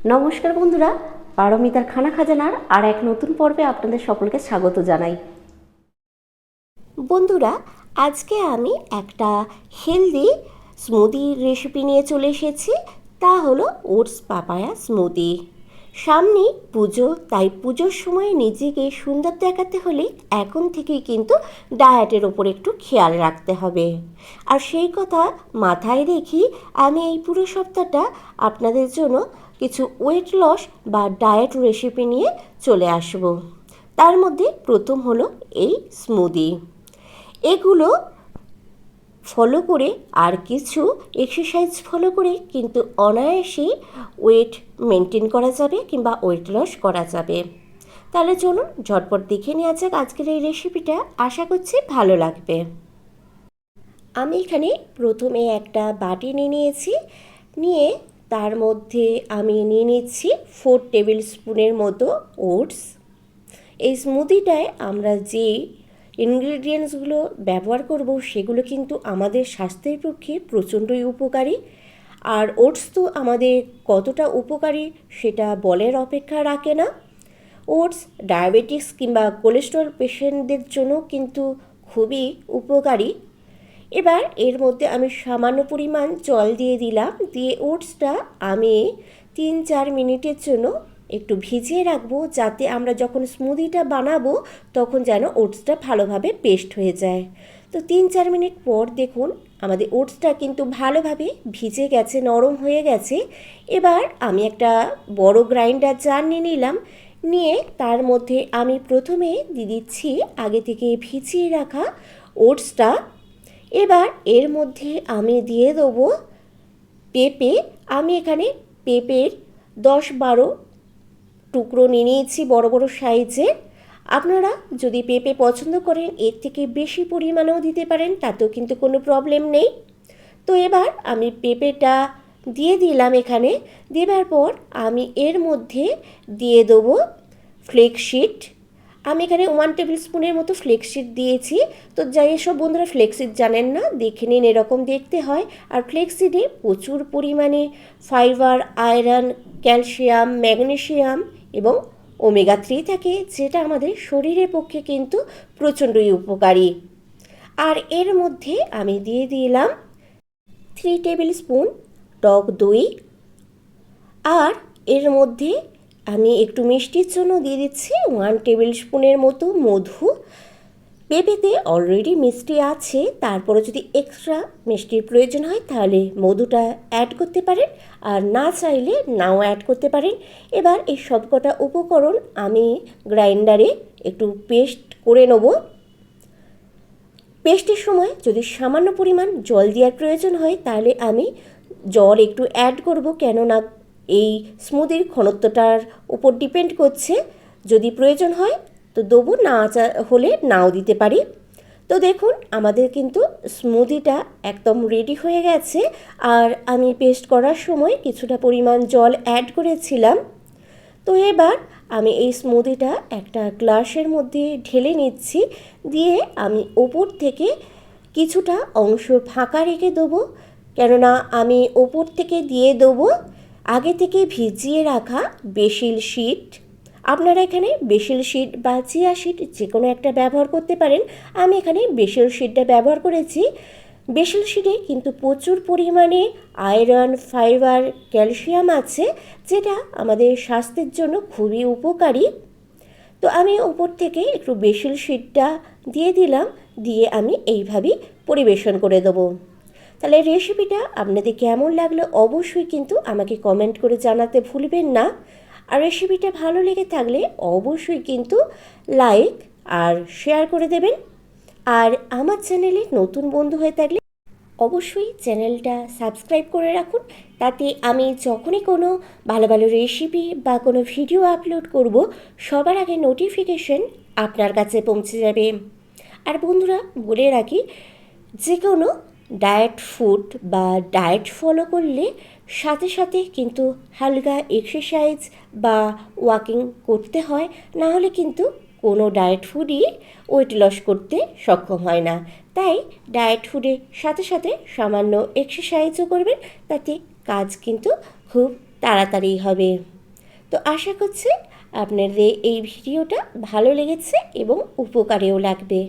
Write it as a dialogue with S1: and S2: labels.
S1: নমস্কার বন্ধুরা, পারমিতার খানা খাজানার আর এক নতুন পর্বে আপনাদের সকলকে স্বাগত জানাই।
S2: বন্ধুরা, আজকে আমি একটা হেলদি স্মুদির রেসিপি নিয়ে চলে এসেছি। তা হলো ওটস পাপায়া স্মুদি। সামনেই পুজো, তাই পুজোর সময় নিজেকে সুন্দর দেখাতে হলে এখন থেকেই কিন্তু ডায়েটের ওপর একটু খেয়াল রাখতে হবে। আর সেই কথা মাথায় রেখেই আমি এই পুরো সপ্তাহটা আপনাদের জন্য কিছু ওয়েট লস বা ডায়েট রেসিপি নিয়ে চলে আসব। তার মধ্যে প্রথম হলো এই স্মুদি। এগুলো ফলো করে আর কিছু এক্সারসাইজ ফলো করে কিন্তু অনায়াসেই ওয়েট মেনটেন করা যাবে কিংবা ওয়েট লস করা যাবে। তাহলে চলুন ঝটপট দেখে নেওয়া যাক আজকের এই রেসিপিটা। আশা করছি ভালো লাগবে। আমি এখানে প্রথমে একটা বাটি নিয়ে নিয়েছি, নিয়ে তার মধ্যে আমি নিয়ে নিচ্ছি 4 টেবিল স্পুনের মতো ওটস। এই স্মুদিটায় আমরা যে ইনগ্রিডিয়েন্টসগুলো ব্যবহার করব সেগুলো কিন্তু আমাদের স্বাস্থ্যের পক্ষে প্রচণ্ডই উপকারী। আর ওটস তো আমাদের কতটা উপকারী সেটা বলার অপেক্ষা রাখে না। ওটস ডায়াবেটিস কিংবা কোলেস্টেরল পেশেন্টদের জন্য কিন্তু খুবই উপকারী। এবার এর মধ্যে আমি সামান্য পরিমাণ জল দিয়ে দিলাম, দিয়ে ওটসটা আমি 3-4 মিনিটের জন্য একটু ভিজিয়ে রাখবো, যাতে আমরা যখন স্মুদিটা বানাবো তখন যেন ওটসটা ভালোভাবে পেস্ট হয়ে যায়। তো 3-4 মিনিট পর দেখুন আমাদের ওটসটা কিন্তু ভালোভাবে ভিজে গেছে, নরম হয়ে গেছে। এবার আমি একটা বড় গ্রাইন্ডার জার নিয়ে নিলাম, নিয়ে তার মধ্যে আমি প্রথমে দিয়ে দিচ্ছি আগে থেকে ভিজিয়ে রাখা ওটসটা। এবার এর মধ্যে আমি দিয়ে দেবো পেঁপে। আমি এখানে পেঁপের 10-12 টুকরো নিয়ে নিয়েছি বড় বড় সাইজের। আপনারা যদি পেঁপে পছন্দ করেন এর থেকে বেশি পরিমাণেও দিতে পারেন, তাতেও কিন্তু কোনো প্রবলেম নেই। তো এবার আমি পেঁপেটা দিয়ে দিলাম এখানে। দেওয়ার পর আমি এর মধ্যে দিয়ে দেবো ফ্লেক্সিড। আমি এখানে 1 টেবিল স্পুনের মতো ফ্লেক্সিড দিয়েছি। তো যাই সব বন্ধুরা ফ্লেক্সিড জানেন না, দেখে নিন, এরকম দেখতে হয়। আর ফ্লেক্সিডে প্রচুর পরিমাণে ফাইবার, আয়রন, ক্যালসিয়াম, ম্যাগনেসিয়াম এবং ওমেগা 3 থাকে, যেটা আমাদের শরীরের পক্ষে কিন্তু প্রচণ্ডই উপকারী। আর এর মধ্যে আমি দিয়ে দিলাম 3 টেবিল স্পুন টক দই। আর এর মধ্যে আমি একটু মিষ্টির জন্য দিয়ে দিচ্ছি 1 টেবিল স্পুনের মতো মধু। পেঁপেতে অলরেডি মিষ্টি আছে, তারপরে যদি এক্সট্রা মিষ্টির প্রয়োজন হয় তাহলে মধুটা অ্যাড করতে পারেন, আর না চাইলে নাও অ্যাড করতে পারেন। এবার এই সবকটা উপকরণ আমি গ্রাইন্ডারে একটু পেস্ট করে নেব। পেস্টের সময় যদি সামান্য পরিমাণ জল দেওয়ার প্রয়োজন হয় তাহলে আমি জল একটু অ্যাড করব, কেননা এই স্মুদির ঘনত্বটার উপর ডিপেন্ড করছে। যদি প্রয়োজন হয় তো দেবো, না হলে নাও দিতে পারি। তো দেখুন আমাদের কিন্তু স্মুদিটা একদম রেডি হয়ে গেছে। আর আমি পেস্ট করার সময় কিছুটা পরিমাণ জল অ্যাড করেছিলাম। তো এবার আমি এই স্মুদিটা একটা গ্লাসের মধ্যে ঢেলে নিচ্ছি, দিয়ে আমি ওপর থেকে কিছুটা অংশ ফাঁকা রেখে দেবো, কেননা আমি ওপর থেকে দিয়ে দেবো আগে থেকে ভিজিয়ে রাখা বেসিল শিট। আপনারা এখানে বেসিল শিট বা চিয়া শিট যে কোনো একটা ব্যবহার করতে পারেন। আমি এখানে বেসিল শিটটা ব্যবহার করেছি। বেসিল শিটে কিন্তু প্রচুর পরিমাণে আয়রন, ফাইবার, ক্যালসিয়াম আছে, যেটা আমাদের স্বাস্থ্যের জন্য খুবই উপকারী। তো আমি উপর থেকে একটু বেসিল শিটটা দিয়ে দিলাম, দিয়ে আমি এইভাবেই পরিবেশন করে দেবো। তাহলে রেসিপিটা আপনাদের কেমন লাগলো অবশ্যই কিন্তু আমাকে কমেন্ট করে জানাতে ভুলবেন না। আর রেসিপিটা ভালো লেগে থাকলে অবশ্যই কিন্তু লাইক আর শেয়ার করে দেবেন। আর আমার চ্যানেলে নতুন বন্ধু হয়ে থাকলে অবশ্যই চ্যানেলটা সাবস্ক্রাইব করে রাখুন, তাতে আমি যখনই কোনো ভালো ভালো রেসিপি বা কোনো ভিডিও আপলোড করব সবার আগে নোটিফিকেশন আপনার কাছে পৌঁছে যাবে। আর বন্ধুরা বলে রাখি, যে কোনো ডায়েট ফুড বা ডায়েট ফলো করলে সাথে সাথে কিন্তু হালকা এক্সারসাইজ বা ওয়াকিং করতে হয়, না হলে কিন্তু কোনো ডায়েট ফুডই ওয়েট লস করতে সক্ষম হয় না। তাই ডায়েট ফুডের সাথে সাথে সামান্য এক্সারসাইজও করবেন, তাতে কাজ কিন্তু খুব তাড়াতাড়ি হবে। তো আশা করছি আপনাদের এই ভিডিওটা ভালো লেগেছে এবং উপকারেও লাগবে।